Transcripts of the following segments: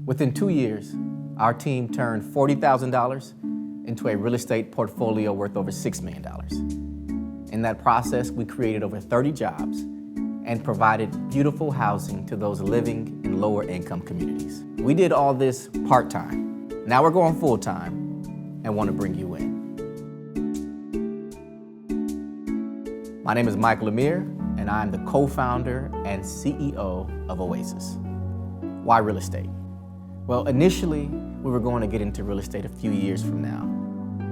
Within 2 years, our team turned $40,000 into a real estate portfolio worth over $6 million. In that process, we created over 30 jobs and provided beautiful housing to those living in lower income communities. We did all this part-time. Now we're going full-time and want to bring you in. My name is Michael Amir, and I'm the co-founder and CEO of Oasis. Why real estate? Well, initially, we were going to get into real estate a few years from now.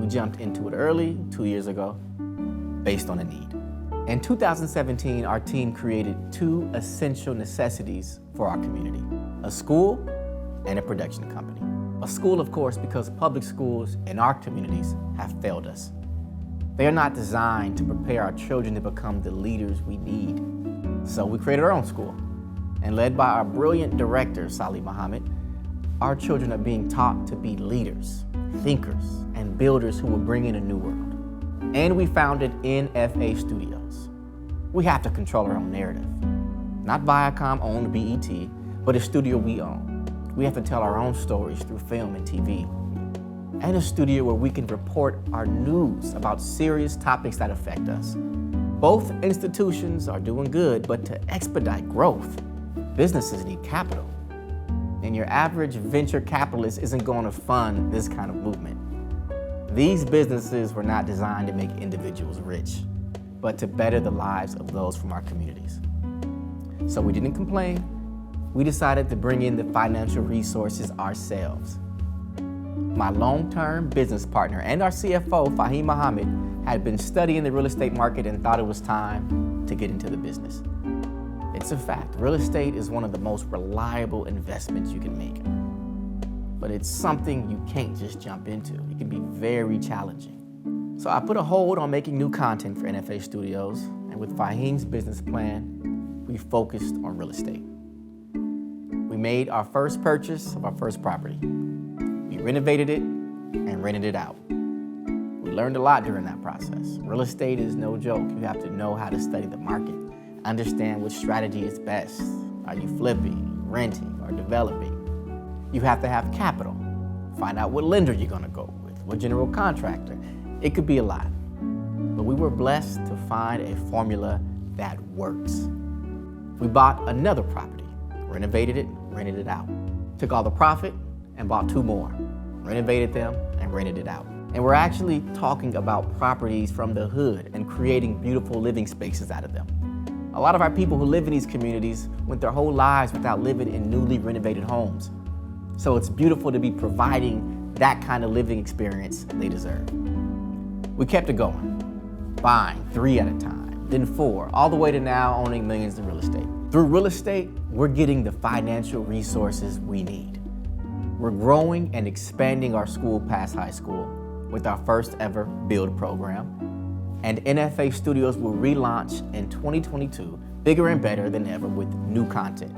We jumped into it early, 2 years ago, based on a need. In 2017, our team created two essential necessities for our community: a school and a production company. A school, of course, because public schools in our communities have failed us. They are not designed to prepare our children to become the leaders we need. So we created our own school. And led by our brilliant director, Salih Muhammad, our children are being taught to be leaders, thinkers, and builders who will bring in a new world. And we founded NFA Studios. We have to control our own narrative. Not Viacom-owned BET, but a studio we own. We have to tell our own stories through film and TV. And a studio where we can report our news about serious topics that affect us. Both institutions are doing good, but to expedite growth, businesses need capital. And your average venture capitalist isn't going to fund this kind of movement. These businesses were not designed to make individuals rich, but to better the lives of those from our communities. So we didn't complain. We decided to bring in the financial resources ourselves. My long-term business partner and our CFO, Fahim Muhammad, had been studying the real estate market and thought it was time to get into the business. It's a fact, real estate is one of the most reliable investments you can make. But it's something you can't just jump into. It can be very challenging. So I put a hold on making new content for NFA Studios, and with Fahim's business plan, we focused on real estate. We made our first purchase of our first property. We renovated it and rented it out. We learned a lot during that process. Real estate is no joke. You have to know how to study the market, understand which strategy is best. Are you flipping, renting, or developing? You have to have capital. Find out what lender you're gonna go with, what general contractor. It could be a lot. But we were blessed to find a formula that works. We bought another property, renovated it, rented it out. Took all the profit and bought two more, renovated them and rented it out. And we're actually talking about properties from the hood and creating beautiful living spaces out of them. A lot of our people who live in these communities went their whole lives without living in newly renovated homes. So it's beautiful to be providing that kind of living experience they deserve. We kept it going, buying 3 at a time, then 4, all the way to now owning millions in real estate. Through real estate, we're getting the financial resources we need. We're growing and expanding our school past high school with our first ever BUILD program. And NFA Studios will relaunch in 2022, bigger and better than ever with new content.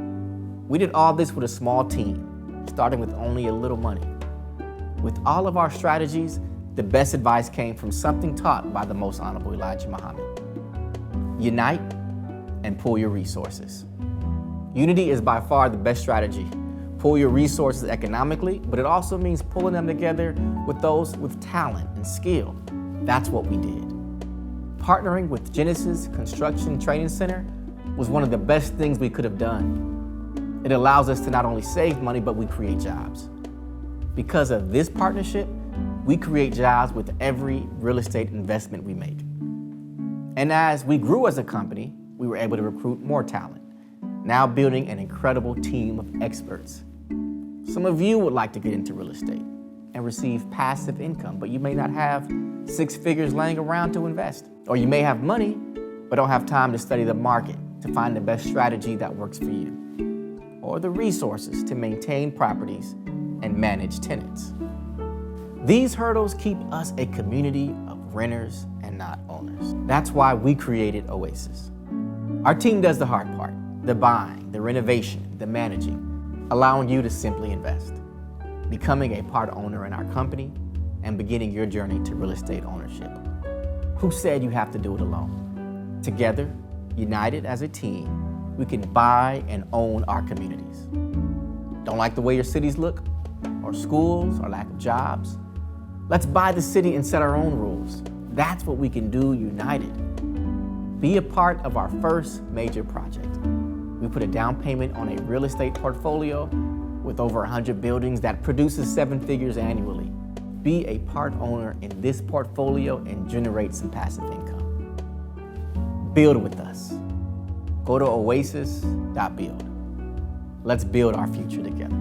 We did all this with a small team, starting with only a little money. With all of our strategies, the best advice came from something taught by the Most Honorable Elijah Muhammad. Unite and pool your resources. Unity is by far the best strategy. Pool your resources economically, but it also means pulling them together with those with talent and skill. That's what we did. Partnering with Genesis Construction Training Center was one of the best things we could have done. It allows us to not only save money, but we create jobs. Because of this partnership, we create jobs with every real estate investment we make. And as we grew as a company, we were able to recruit more talent, now building an incredible team of experts. Some of you would like to get into real estate and receive passive income, but you may not have 6 figures laying around to invest. Or you may have money, but don't have time to study the market to find the best strategy that works for you. Or the resources to maintain properties and manage tenants. These hurdles keep us a community of renters and not owners. That's why we created Oasis. Our team does the hard part, the buying, the renovation, the managing, allowing you to simply invest, becoming a part owner in our company, and beginning your journey to real estate ownership. Who said you have to do it alone? Together, united as a team, we can buy and own our communities. Don't like the way your cities look, or schools, or lack of jobs? Let's buy the city and set our own rules. That's what we can do united. Be a part of our first major project. We put a down payment on a real estate portfolio with over 100 buildings that produces 7 figures annually. Be a part owner in this portfolio and generate some passive income. Build with us. Go to oasis.build. Let's build our future together.